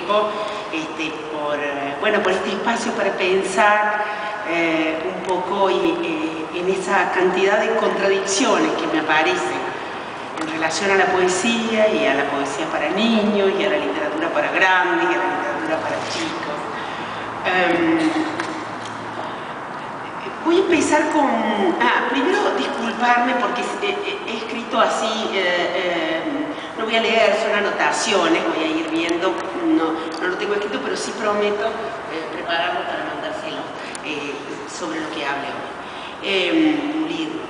tiempo por este espacio para pensar un poco en esa cantidad de contradicciones que me aparecen en relación a la poesía y a la poesía para niños y a la literatura para grandes y a la literatura para chicos. Voy a empezar con... primero disculparme porque he escrito así, no voy a leer, son anotaciones, voy a ir viendo, no lo tengo escrito, pero sí prometo prepararlo para mandárselo sobre lo que hable hoy. Un libro.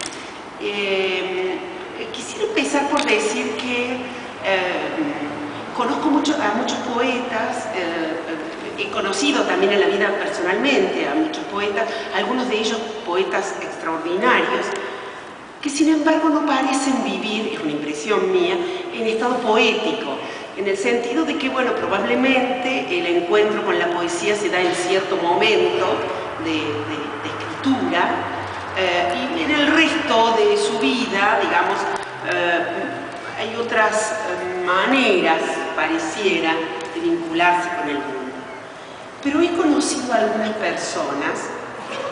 Quisiera empezar por decir que conozco a muchos poetas, he conocido también en la vida personalmente a muchos poetas, algunos de ellos poetas extraordinarios, que sin embargo no parecen vivir, es una impresión mía, en estado poético, en el sentido de que, bueno, probablemente el encuentro con la poesía se da en cierto momento de escritura, y en el resto de su vida, digamos, hay otras maneras, pareciera, de vincularse con el mundo. Pero he conocido a algunas personas,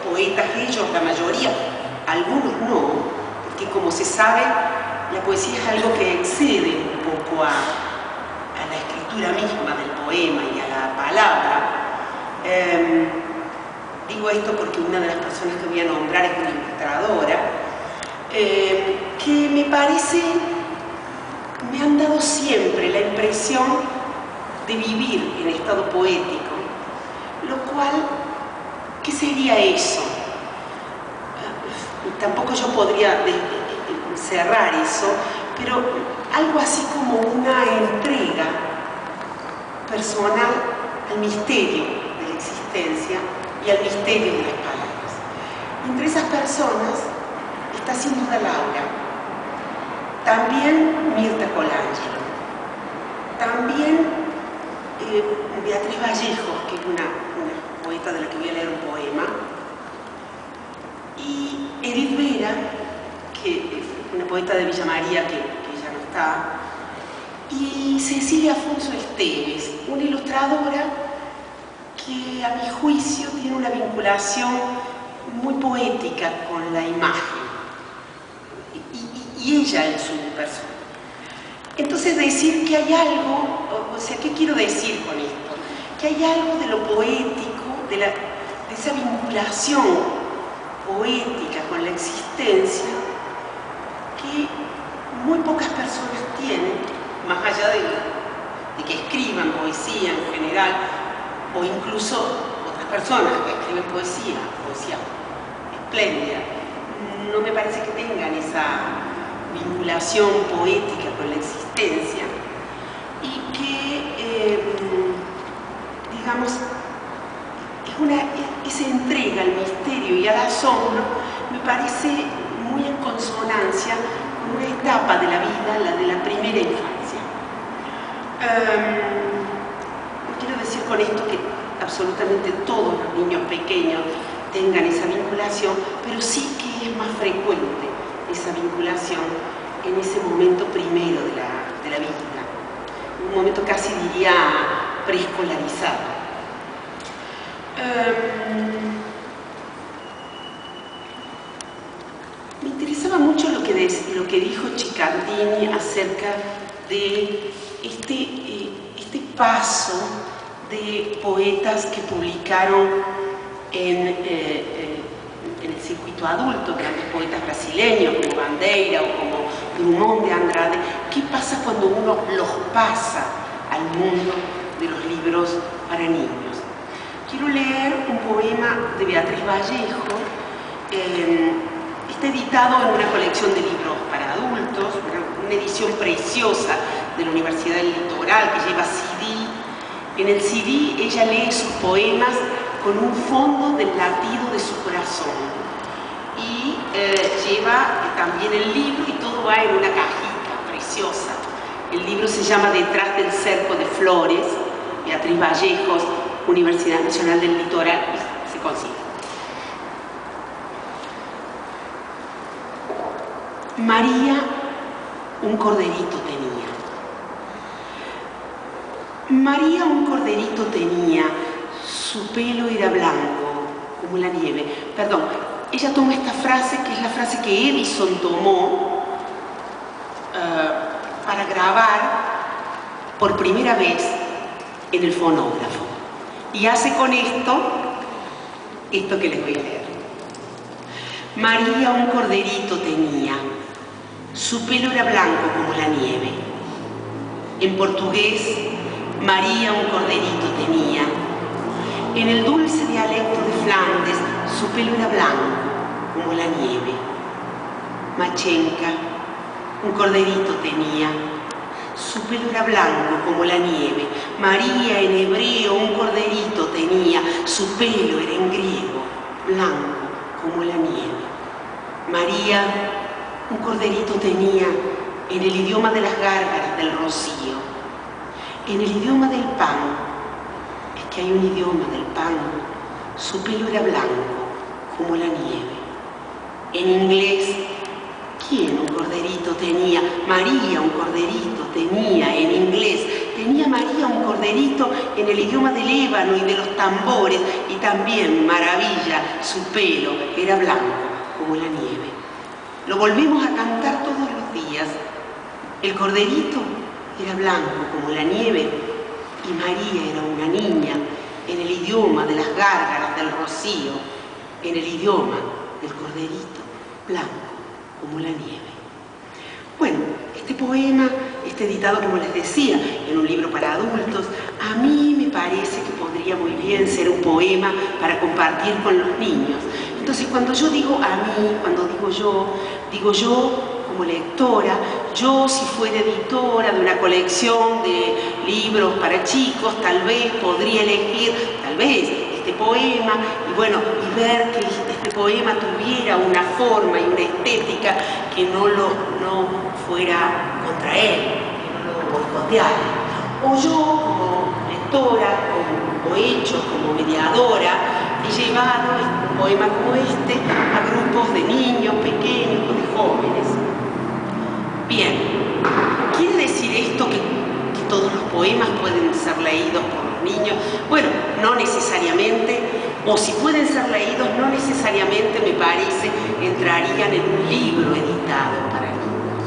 poetas ellos, la mayoría, algunos no, porque como se sabe, la poesía es algo que excede un poco a la escritura misma del poema y a la palabra. Digo esto porque una de las personas que voy a nombrar es una ilustradora, que me parece, me han dado siempre la impresión de vivir en estado poético. Lo cual, ¿qué sería eso? Tampoco yo podría cerrar eso, pero algo así como una entrega personal al misterio de la existencia y al misterio de las palabras. Y entre esas personas está sin duda Laura, también Mirta Colangelo, también Beatriz Vallejos, que es una poeta de la que voy a leer un poema, y Edith Vera, que es una poeta de Villa María que ya no está, y Cecilia Afonso Esteves, una ilustradora que a mi juicio tiene una vinculación muy poética con la imagen, y ella en su persona. Entonces decir que hay algo, o sea, ¿qué quiero decir con esto? Que hay algo de lo poético, de esa vinculación poética con la existencia que muy pocas personas tienen, más allá de que escriban poesía en general, o incluso otras personas que escriben poesía espléndida, no me parece que tengan esa vinculación poética con la existencia y que, digamos, esa entrega al misterio y al asombro me parece muy en consonancia con una etapa de la vida, la de la primera infancia. No quiero decir con esto que absolutamente todos los niños pequeños tengan esa vinculación, pero sí que es más frecuente esa vinculación en ese momento primero de la vida, un momento casi diría preescolarizado. Me interesaba mucho lo que dijo Cicandini acerca de este paso de poetas que publicaron en el circuito adulto, grandes poetas brasileños como Bandeira o como Drummond de Andrade. ¿Qué pasa cuando uno los pasa al mundo de los libros para niños? Quiero leer un poema de Beatriz Vallejo, está editado en una colección de libros para adultos, una edición preciosa de la Universidad del Litoral que lleva CD. En el CD ella lee sus poemas con un fondo del latido de su corazón y lleva también el libro y todo va en una cajita preciosa. El libro se llama Detrás del cerco de flores, Beatriz Vallejos, Universidad Nacional del Litoral, y se consigue. María un corderito tenía. María un corderito tenía, su pelo era blanco, como la nieve. Perdón, ella toma esta frase, que es la frase que Edison tomó para grabar por primera vez en el fonógrafo. Y hace con esto que les voy a leer. María un corderito tenía, su pelo era blanco como la nieve. En portugués, María un corderito tenía. En el dulce dialecto de Flandes, su pelo era blanco como la nieve. Machenka, un corderito tenía. Su pelo era blanco como la nieve. María en hebreo un corderito tenía. Su pelo era en griego, blanco como la nieve. María un corderito tenía en el idioma de las gárgaras del rocío. En el idioma del pan, es que hay un idioma del pan, su pelo era blanco como la nieve. En inglés, ¿quién un corderito tenía? María un corderito tenía en inglés. Tenía María un corderito en el idioma del ébano y de los tambores. Y también, maravilla, su pelo era blanco como la nieve. Lo volvemos a cantar todos los días. El corderito era blanco como la nieve y María era una niña en el idioma de las gárgaras del rocío, en el idioma del corderito blanco como la nieve. Bueno, este poema está editado, como les decía, en un libro para adultos. A mí me parece que podría muy bien ser un poema para compartir con los niños. Entonces, cuando yo digo a mí, cuando digo yo como lectora, yo si fuera editora de una colección de libros para chicos, tal vez podría elegir, tal vez, este poema, y bueno, y ver que este poema tuviera una forma y una estética que no fuera contra él, que no lo boicoteara. O yo como lectora, como hecho, como mediadora, he llevado un poema como este a grupos de niños pequeños o de jóvenes. Bien, ¿quiere decir esto que todos los poemas pueden ser leídos por los niños? Bueno, no necesariamente, o si pueden ser leídos, no necesariamente, me parece, entrarían en un libro editado para niños.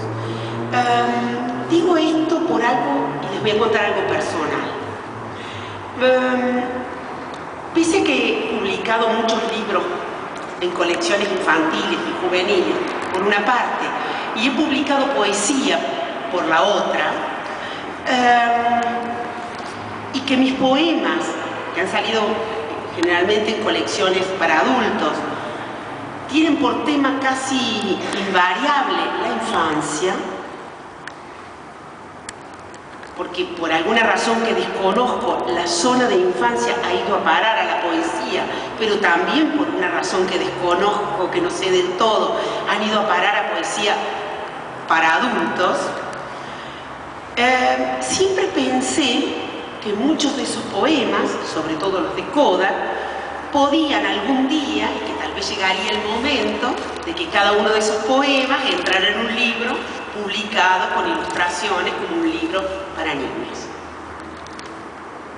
Digo esto por algo, y les voy a contar algo personal. Pese a que he publicado muchos libros en colecciones infantiles y juveniles, por una parte, y he publicado poesía por la otra, y que mis poemas, que han salido generalmente en colecciones para adultos, tienen por tema casi invariable la infancia, porque por alguna razón que desconozco, la zona de infancia ha ido a parar a la poesía, pero también por una razón que desconozco, que no sé del todo, han ido a parar a poesía para adultos. Siempre pensé que muchos de esos poemas, sobre todo los de Coda, podían algún día, y que tal vez llegaría el momento, de que cada uno de esos poemas entrara en un libro publicado con ilustraciones, como un libro para niños.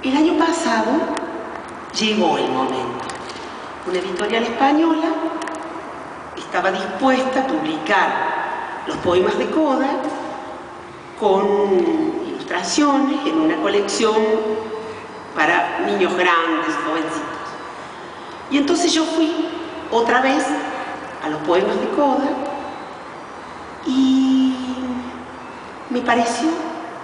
El año pasado llegó el momento. Una editorial española estaba dispuesta a publicar los poemas de Coda con ilustraciones en una colección para niños grandes, jovencitos. Y entonces yo fui otra vez a los poemas de Coda y me pareció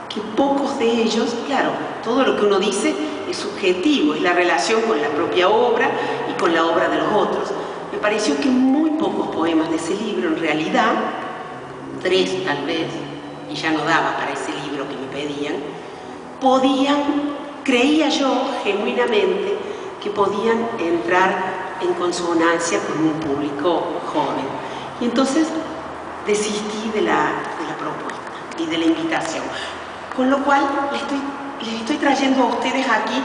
que pocos de ellos, claro, todo lo que uno dice es subjetivo, es la relación con la propia obra y con la obra de los otros. Me pareció que muy pocos poemas de ese libro, en realidad, 3 tal vez, y ya no daba para ese libro que me pedían, creía yo genuinamente que podían entrar en consonancia con un público joven. Y entonces desistí de la propuesta y de la invitación. Con lo cual les estoy trayendo a ustedes aquí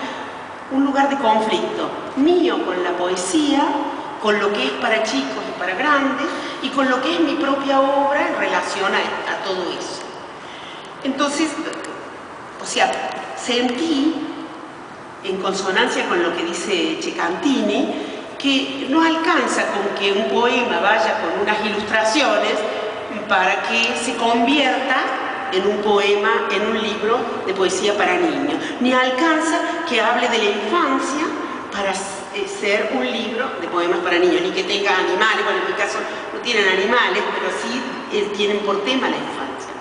un lugar de conflicto mío con la poesía, con lo que es para chicos y para grandes, y con lo que es mi propia obra en relación a todo eso. Entonces, o sea, sentí, en consonancia con lo que dice Cecantini, que no alcanza con que un poema vaya con unas ilustraciones para que se convierta en un poema, en un libro de poesía para niños, ni alcanza que hable de la infancia para ser un libro de poemas para niños, ni que tenga animales. Bueno, en mi caso no tienen animales, pero sí tienen por tema la infancia.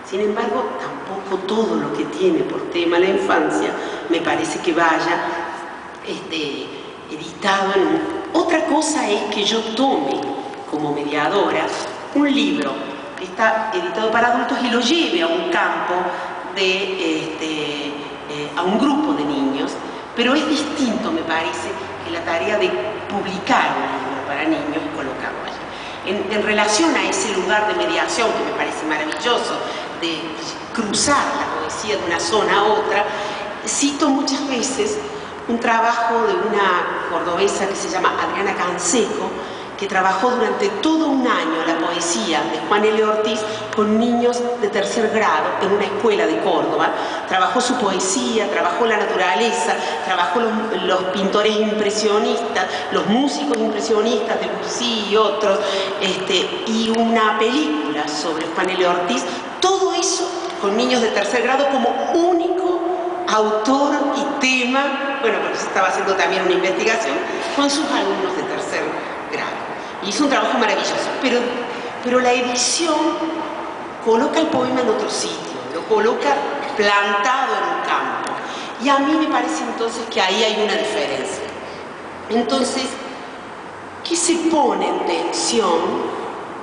Sin embargo, tampoco todo lo que tiene por tema la infancia me parece que vaya editado en un... Otra cosa es que yo tome como mediadora un libro que está editado para adultos y lo lleve a un campo a un grupo de niños, pero es distinto, me parece, que la tarea de publicar un libro para niños y colocarlo allí. En relación a ese lugar de mediación, que me parece maravilloso, de cruzar la poesía de una zona a otra, cito muchas veces un trabajo de una cordobesa que se llama Adriana Canseco, que trabajó durante todo un año la poesía de Juan L. Ortiz con niños de tercer grado en una escuela de Córdoba. Trabajó su poesía, trabajó la naturaleza, trabajó los pintores impresionistas, los músicos impresionistas, Debussy y otros, y una película sobre Juan L. Ortiz. Todo eso con niños de tercer grado como único autor y tema. Bueno, porque se estaba haciendo también una investigación con sus alumnos de tercer grado. Y hizo un trabajo maravilloso, pero la edición coloca el poema en otro sitio, lo coloca plantado en un campo. Y a mí me parece entonces que ahí hay una diferencia. Entonces, ¿qué se pone en tensión?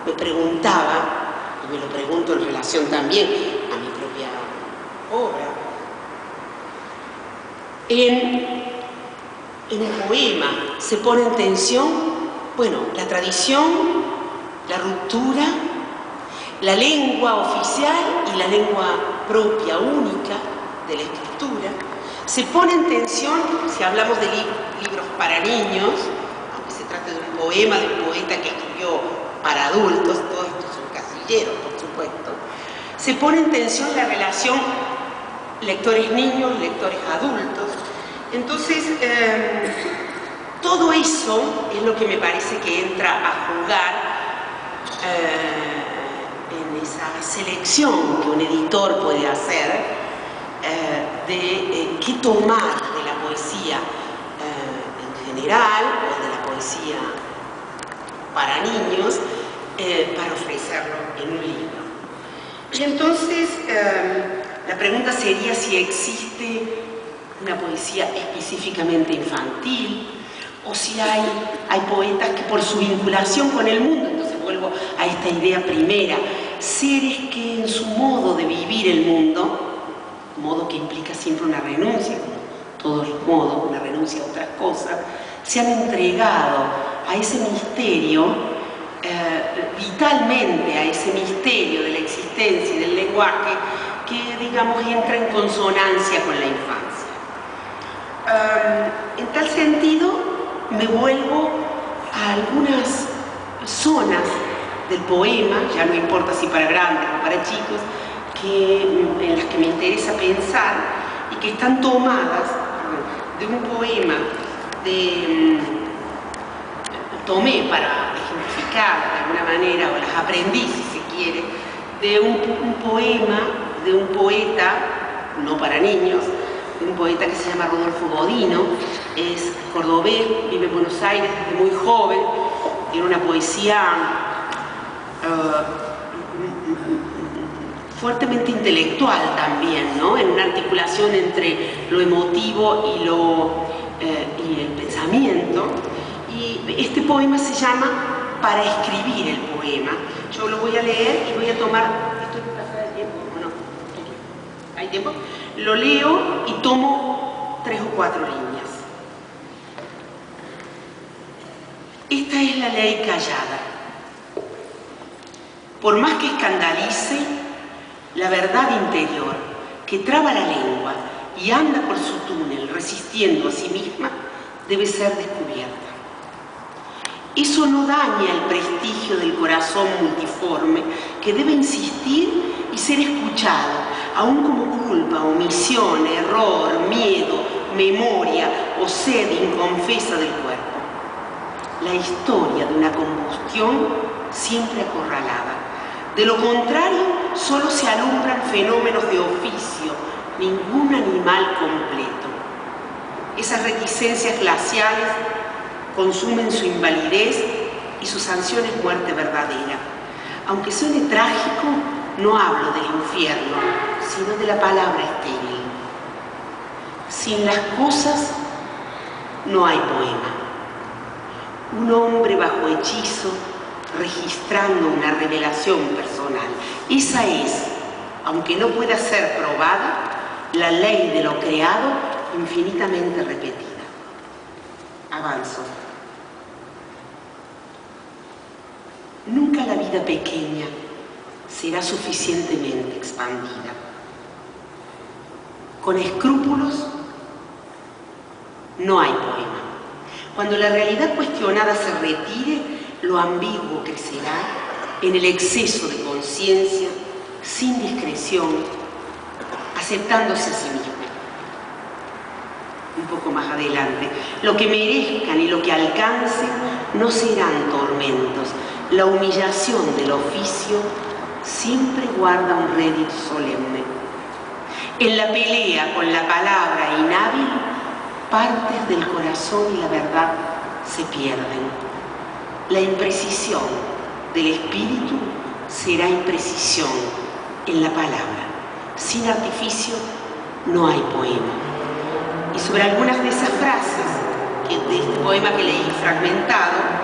Me preguntaba, y me lo pregunto en relación también a mi propia obra. En un poema se pone en tensión, bueno, la tradición, la ruptura, la lengua oficial y la lengua propia, única, de la escritura. Se pone en tensión, si hablamos de libros para niños, aunque se trate de un poema de un poeta que escribió para adultos, todo esto es un casillero, por supuesto. Se pone en tensión la relación lectores niños, lectores adultos. Entonces, todo eso es lo que me parece que entra a jugar en esa selección que un editor puede hacer de qué tomar de la poesía en general o de la poesía para niños para ofrecerlo en un libro. Y entonces, la pregunta sería si existe una poesía específicamente infantil, o si hay poetas que por su vinculación con el mundo, entonces vuelvo a esta idea primera, seres que en su modo de vivir el mundo, modo que implica siempre una renuncia, como todos los modos, una renuncia a otras cosas, se han entregado a ese misterio, vitalmente a ese misterio de la existencia y del lenguaje, que digamos entra en consonancia con la infancia. En tal sentido, me vuelvo a algunas zonas del poema, ya no importa si para grandes o para chicos, en las que me interesa pensar y que están tomadas de un poema tomé para ejemplificar de alguna manera, o las aprendí si se quiere, de un poema de un poeta, no para niños, un poeta que se llama Rodolfo Godino, es cordobés, vive en Buenos Aires desde muy joven, tiene una poesía fuertemente intelectual también, ¿no? En una articulación entre lo emotivo y el pensamiento. Y este poema se llama Para escribir el poema. Yo lo voy a leer y voy a tomar... ¿Estoy pasada de tiempo? ¿O no? ¿Hay tiempo? Lo leo y tomo 3 o 4 líneas. Esta es la ley callada. Por más que escandalice, la verdad interior, que traba la lengua y anda por su túnel resistiendo a sí misma, debe ser descubierta. Eso no daña el prestigio del corazón multiforme, que debe insistir y ser escuchado, aún como culpa, omisión, error, miedo, memoria o sed inconfesa del cuerpo. La historia de una combustión siempre acorralada. De lo contrario, solo se alumbran fenómenos de oficio, ningún animal completo. Esas reticencias glaciales consumen su invalidez y su sanción es muerte verdadera. Aunque suene trágico, no hablo del infierno, sino de la palabra estéril. Sin las cosas no hay poema. Un hombre bajo hechizo registrando una revelación personal. Esa es, aunque no pueda ser probada, la ley de lo creado infinitamente repetida. Avanzo. Nunca la vida pequeña será suficientemente expandida. Con escrúpulos no hay poema. Cuando la realidad cuestionada se retire, lo ambiguo crecerá en el exceso de conciencia, sin discreción, aceptándose a sí mismo. Un poco más adelante, lo que merezcan y lo que alcancen no serán tormentos. La humillación del oficio siempre guarda un rédito solemne. En la pelea con la palabra inhábil, partes del corazón y la verdad se pierden. La imprecisión del espíritu será imprecisión en la palabra. Sin artificio no hay poema. Y sobre algunas de esas frases de este poema que leí fragmentado,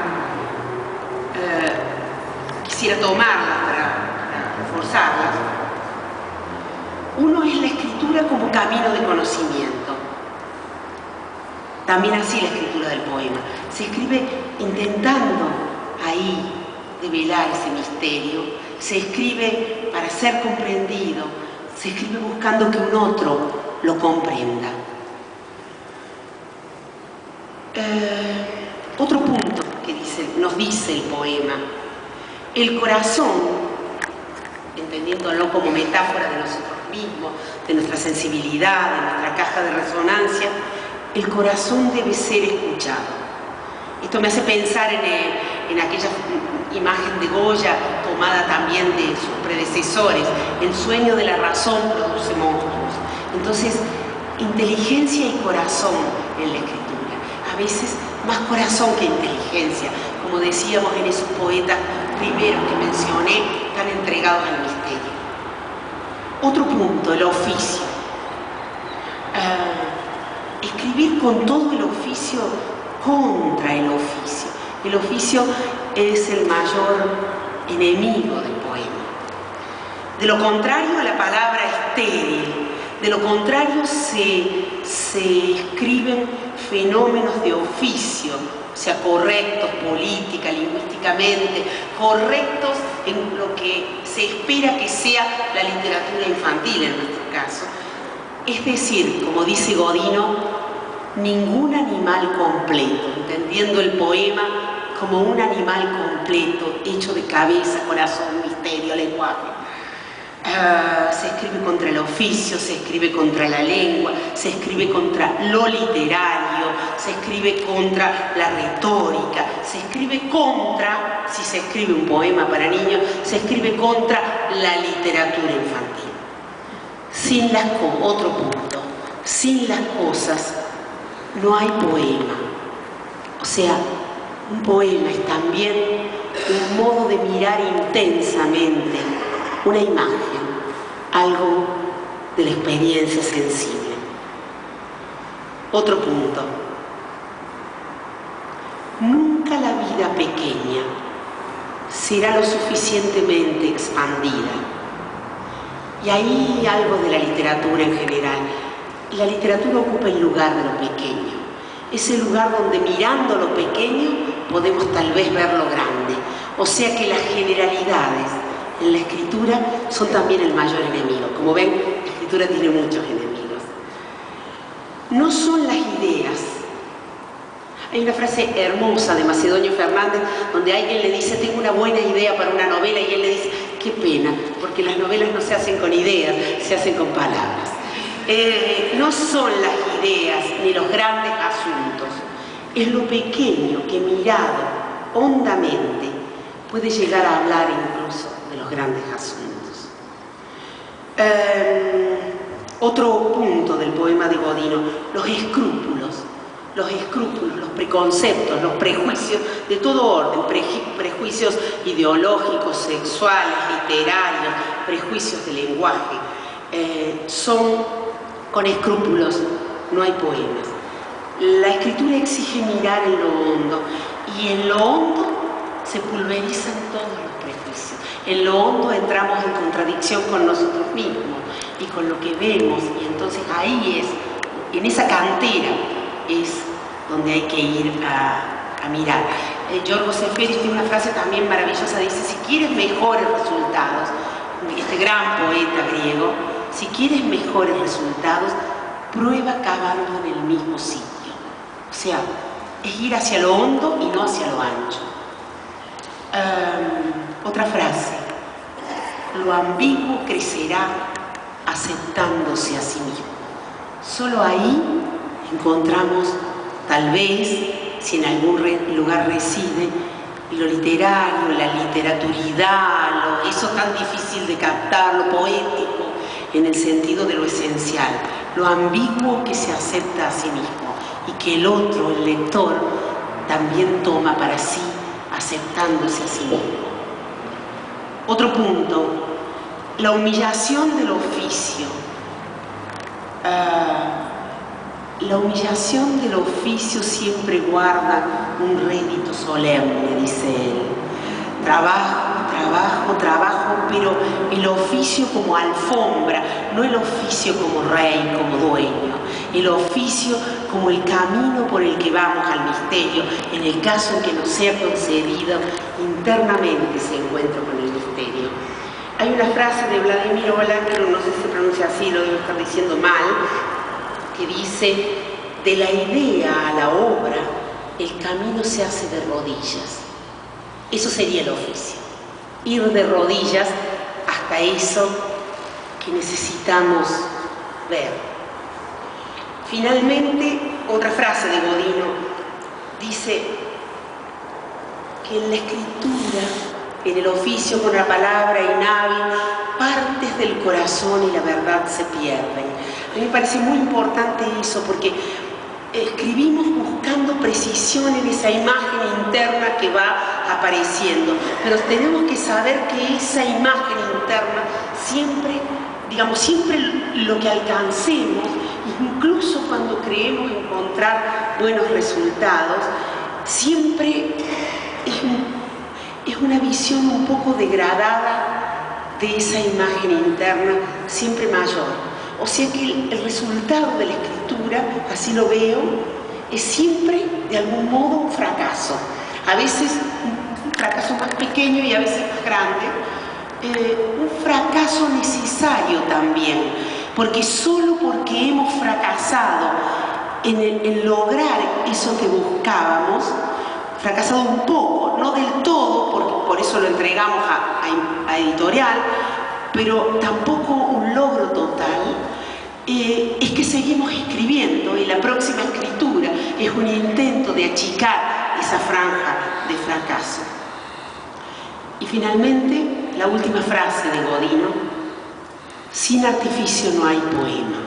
quisiera tomarlas para reforzarlas. Uno es la escritura como camino de conocimiento. También así la escritura del poema. Se escribe intentando ahí develar ese misterio. Se escribe para ser comprendido. Se escribe buscando que un otro lo comprenda. Otro punto que nos dice el poema. El corazón, entendiéndolo como metáfora de nosotros mismos, de nuestra sensibilidad, de nuestra caja de resonancia, el corazón debe ser escuchado. Esto me hace pensar en aquella imagen de Goya, tomada también de sus predecesores. El sueño de la razón produce monstruos. Entonces, inteligencia y corazón en la escritura. A veces más corazón que inteligencia, como decíamos en esos poetas primeros que mencioné, tan entregados al misterio. Otro punto, el oficio. Escribir con todo el oficio contra el oficio. El oficio es el mayor enemigo del poema. De lo contrario, la palabra estéril. De lo contrario, se escriben fenómenos de oficio, o sea, correctos política, lingüísticamente, correctos en lo que se espera que sea la literatura infantil en nuestro caso. Es decir, como dice Godino, ningún animal completo, entendiendo el poema como un animal completo, hecho de cabeza, corazón, misterio, lenguaje. Se escribe contra el oficio, se escribe contra la lengua, se escribe contra lo literario, se escribe contra la retórica, se escribe contra, si se escribe un poema para niños, se escribe contra la literatura infantil. Otro punto, sin las cosas no hay poema. O sea, un poema es también un modo de mirar intensamente una imagen, algo de la experiencia sensible. Otro punto. Nunca la vida pequeña será lo suficientemente expandida. Y ahí algo de la literatura en general. La literatura ocupa el lugar de lo pequeño. Es el lugar donde mirando lo pequeño podemos tal vez ver lo grande. O sea que las generalidades en la escritura son también el mayor enemigo. Como ven, la escritura tiene muchos enemigos. No son las ideas. Hay una frase hermosa de Macedonio Fernández donde alguien le dice: tengo una buena idea para una novela, y él le dice: qué pena, porque las novelas no se hacen con ideas, se hacen con palabras. No son las ideas ni los grandes asuntos, es lo pequeño que mirado hondamente puede llegar a hablar incluso de los grandes asuntos. Otro punto del poema de Godino, los escrúpulos, los preconceptos, los prejuicios de todo orden, prejuicios ideológicos, sexuales, literarios, prejuicios de lenguaje, son con escrúpulos, no hay poemas. La escritura exige mirar en lo hondo, y en lo hondo se pulverizan todos los prejuicios. En lo hondo entramos en contradicción con nosotros mismos y con lo que vemos, y entonces ahí es, en esa cantera, es donde hay que ir a mirar. Yorgos Seferis tiene una frase también maravillosa, dice: si quieres mejores resultados, este gran poeta griego, si quieres mejores resultados, prueba cavando en el mismo sitio. O sea, es ir hacia lo hondo y no hacia lo ancho. Otra frase: lo ambiguo crecerá aceptándose a sí mismo. Solo ahí encontramos, tal vez, si en algún lugar reside, lo literario, la literaturidad, eso tan difícil de captar, lo poético, en el sentido de lo esencial, lo ambiguo que se acepta a sí mismo y que el otro, el lector, también toma para sí, aceptándose a sí mismo. Otro punto, la humillación del oficio. La humillación del oficio siempre guarda un rédito solemne, dice él. Trabajo, pero el oficio como alfombra, no el oficio como rey, como dueño, el oficio como el camino por el que vamos al misterio, en el caso en que nos sea concedido internamente ese encuentro con el misterio. Hay una frase de Vladimir Ola, pero no sé si se pronuncia así, lo debo estar diciendo mal, que dice: de la idea a la obra, el camino se hace de rodillas. Eso sería el oficio, ir de rodillas hasta eso que necesitamos ver. Finalmente, otra frase de Godino dice que en la escritura, en el oficio con la palabra inhábil, partes del corazón y la verdad se pierden. A mí me parece muy importante eso, porque escribimos buscando precisión en esa imagen interna que va apareciendo, pero tenemos que saber que esa imagen interna siempre, siempre lo que alcancemos, incluso cuando creemos encontrar buenos resultados, siempre es una visión un poco degradada de esa imagen interna, siempre mayor. O sea que el resultado de la escritura, así lo veo, es siempre de algún modo un fracaso. A veces un fracaso más pequeño y a veces más grande. Un fracaso necesario también, porque solo porque hemos fracasado en lograr eso que buscábamos, fracasado un poco, no del todo, porque por eso lo entregamos a editorial, pero tampoco un logro total, es que seguimos escribiendo, y la próxima escritura es un intento de achicar esa franja de fracaso. Y finalmente, la última frase de Godino: sin artificio no hay poema.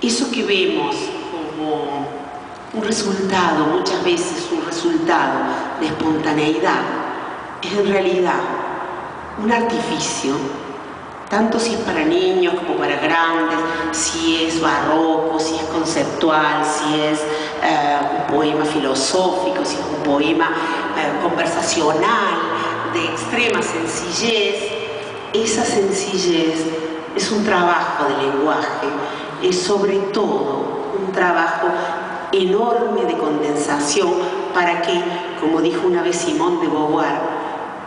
Eso que vemos como un resultado, muchas veces un resultado de espontaneidad, es en realidad un artificio, tanto si es para niños como para grandes, si es barroco, si es conceptual, si es un poema filosófico, si es un poema conversacional, de extrema sencillez. Esa sencillez es un trabajo de lenguaje, es sobre todo un trabajo enorme de condensación para que, como dijo una vez Simone de Beauvoir,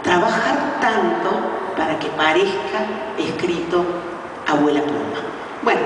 trabajar tanto para que parezca escrito a abuela pluma. Bueno,